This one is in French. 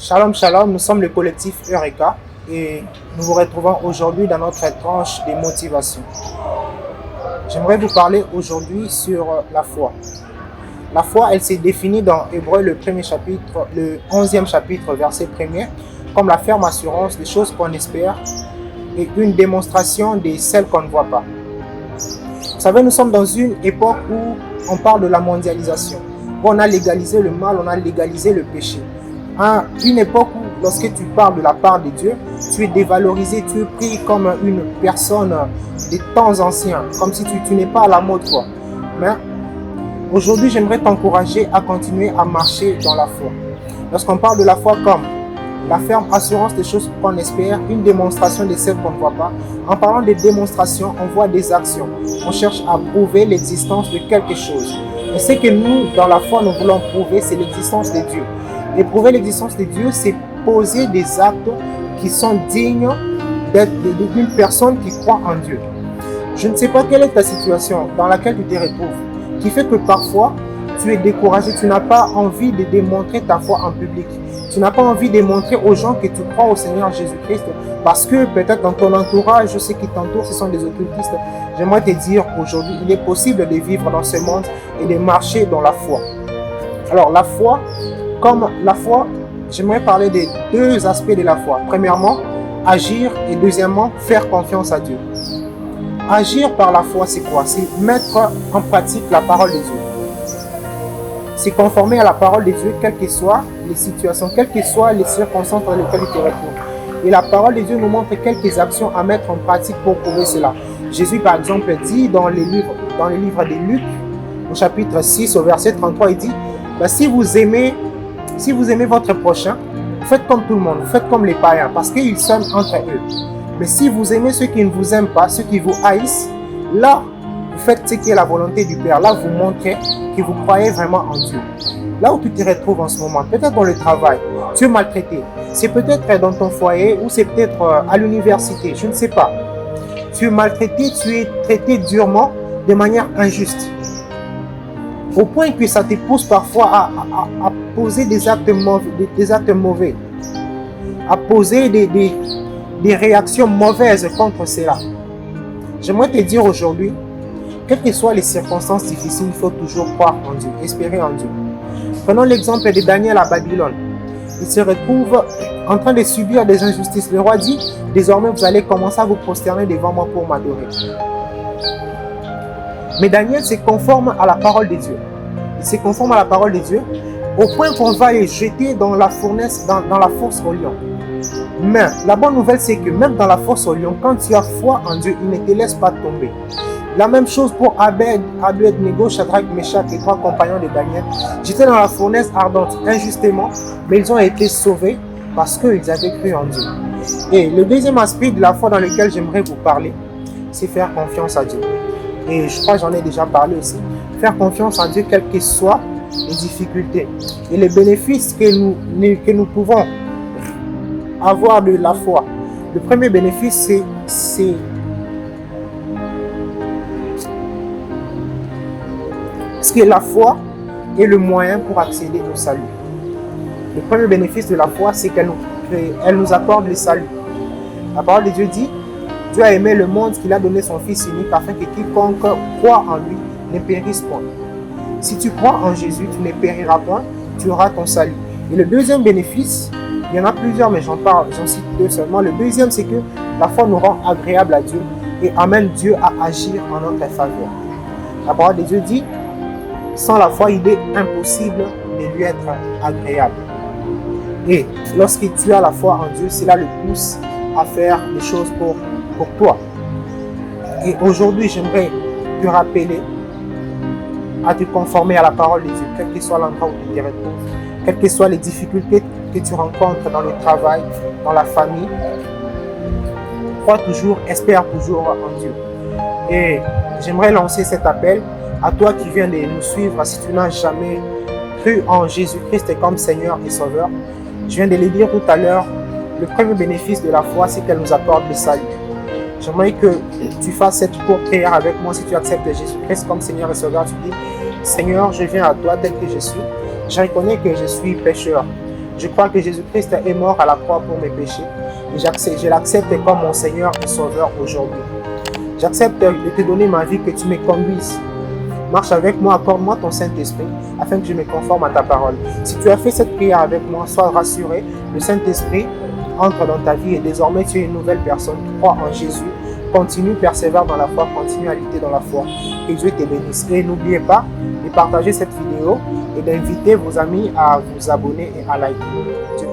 Shalom, shalom, nous sommes le collectif Eureka et nous vous retrouvons aujourd'hui dans notre tranche des motivations. J'aimerais vous parler aujourd'hui sur la foi. La foi, elle s'est définie dans Hébreux, le 11e chapitre, verset 1er, comme la ferme assurance des choses qu'on espère et une démonstration de celles qu'on ne voit pas. Vous savez, nous sommes dans une époque où on parle de la mondialisation, où on a légalisé le mal, on a légalisé le péché. Une époque où, lorsque tu parles de la part de Dieu, tu es dévalorisé, tu es pris comme une personne des temps anciens, comme si tu n'es pas à la mode, quoi. Mais aujourd'hui, j'aimerais t'encourager à continuer à marcher dans la foi. Lorsqu'on parle de la foi comme la ferme assurance des choses qu'on espère, une démonstration de celles qu'on ne voit pas. En parlant de démonstration, on voit des actions. On cherche à prouver l'existence de quelque chose. Et ce que nous, dans la foi, nous voulons prouver, c'est l'existence de Dieu. Et prouver l'existence de Dieu, c'est poser des actes qui sont dignes d'être d'une personne qui croit en Dieu. Je ne sais pas quelle est ta situation dans laquelle tu te retrouves, qui fait que parfois, tu es découragé, tu n'as pas envie de démontrer ta foi en public. Tu n'as pas envie de montrer aux gens que tu crois au Seigneur Jésus-Christ parce que peut-être dans ton entourage, je sais qui t'entoure, ce sont des occultistes. J'aimerais te dire qu'aujourd'hui, il est possible de vivre dans ce monde et de marcher dans la foi. Alors, la foi, j'aimerais parler des deux aspects de la foi. Premièrement, agir et deuxièmement, faire confiance à Dieu. Agir par la foi, c'est quoi? C'est mettre en pratique la parole de Dieu. C'est conformer à la parole de Dieu, quelles que soient les situations, quelles que soient les circonstances dans lesquelles tu te retrouves. Et la parole de Dieu nous montre quelques actions à mettre en pratique pour prouver cela. Jésus, par exemple, dit dans les livres de Luc, au chapitre 6, au verset 33, il dit si vous aimez votre prochain, faites comme tout le monde, faites comme les païens, parce qu'ils s'aiment entre eux. Mais si vous aimez ceux qui ne vous aiment pas, ceux qui vous haïssent, là, vous faites ce qui est la volonté du Père. Là, vous montrez que vous croyez vraiment en Dieu. Là où tu te retrouves en ce moment, peut-être dans le travail, tu es maltraité. C'est peut-être dans ton foyer ou c'est peut-être à l'université, je ne sais pas. Tu es maltraité, tu es traité durement de manière injuste. Au point que ça te pousse parfois à poser des actes mauvais, à poser des réactions mauvaises contre cela. J'aimerais te dire aujourd'hui, quelles que soient les circonstances difficiles, il faut toujours croire en Dieu, espérer en Dieu. Prenons l'exemple de Daniel à Babylone. Il se retrouve en train de subir des injustices. Le roi dit, désormais vous allez commencer à vous prosterner devant moi pour m'adorer. Mais Daniel se conforme à la parole de Dieu. Il se conforme à la parole de Dieu au point qu'on va les jeter dans la fournaise, dans la fosse au lion. Mais la bonne nouvelle, c'est que même dans la fosse au lion, quand tu as foi en Dieu, il ne te laisse pas tomber. La même chose pour Abed-Nego, Shadrach, Meshach et 3 compagnons de Daniel. J'étais dans la fournaise ardente injustement, mais ils ont été sauvés parce qu'ils avaient cru en Dieu. Et le deuxième aspect de la foi dans lequel j'aimerais vous parler, c'est faire confiance à Dieu. Et je crois que j'en ai déjà parlé aussi. Faire confiance en Dieu, quelles que soient les difficultés. Et les bénéfices que nous pouvons avoir de la foi. Le premier bénéfice, c'est que la foi est le moyen pour accéder au salut. Le premier bénéfice de la foi, c'est qu'elle nous accorde le salut. La parole de Dieu dit, Dieu a aimé le monde qu'il a donné son Fils unique afin que quiconque croit en lui ne périsse point. Si tu crois en Jésus, tu ne périras point, tu auras ton salut. Et le deuxième bénéfice, il y en a plusieurs, mais j'en cite deux seulement. Le deuxième, c'est que la foi nous rend agréable à Dieu et amène Dieu à agir en notre faveur. La parole de Dieu dit, sans la foi, il est impossible de lui être agréable. Et lorsque tu as la foi en Dieu, cela le pousse à faire des choses pour toi. Et aujourd'hui, j'aimerais te rappeler à te conformer à la parole de Dieu, quel que soit l'endroit où tu te retrouves, quelles que soient les difficultés que tu rencontres dans le travail, dans la famille. Crois toujours, espère toujours en Dieu. Et j'aimerais lancer cet appel à toi qui viens de nous suivre. Si tu n'as jamais cru en Jésus-Christ comme Seigneur et Sauveur, je viens de le dire tout à l'heure, le premier bénéfice de la foi, c'est qu'elle nous apporte le salut. J'aimerais que tu fasses cette courte prière avec moi. Si tu acceptes Jésus-Christ comme Seigneur et Sauveur, tu dis, Seigneur, je viens à toi tel que je suis. Je reconnais que je suis pécheur. Je crois que Jésus-Christ est mort à la croix pour mes péchés et je l'accepte comme mon Seigneur et Sauveur aujourd'hui. J'accepte de te donner ma vie, que tu me conduises. Marche avec moi, accorde-moi ton Saint-Esprit afin que je me conforme à ta parole. Si tu as fait cette prière avec moi, sois rassuré, le Saint-Esprit entre dans ta vie et désormais tu es une nouvelle personne. Crois en Jésus, continue, persévère dans la foi, continue à lutter dans la foi. Que Dieu te bénisse. Et n'oubliez pas de partager cette vidéo et d'inviter vos amis à vous abonner et à liker.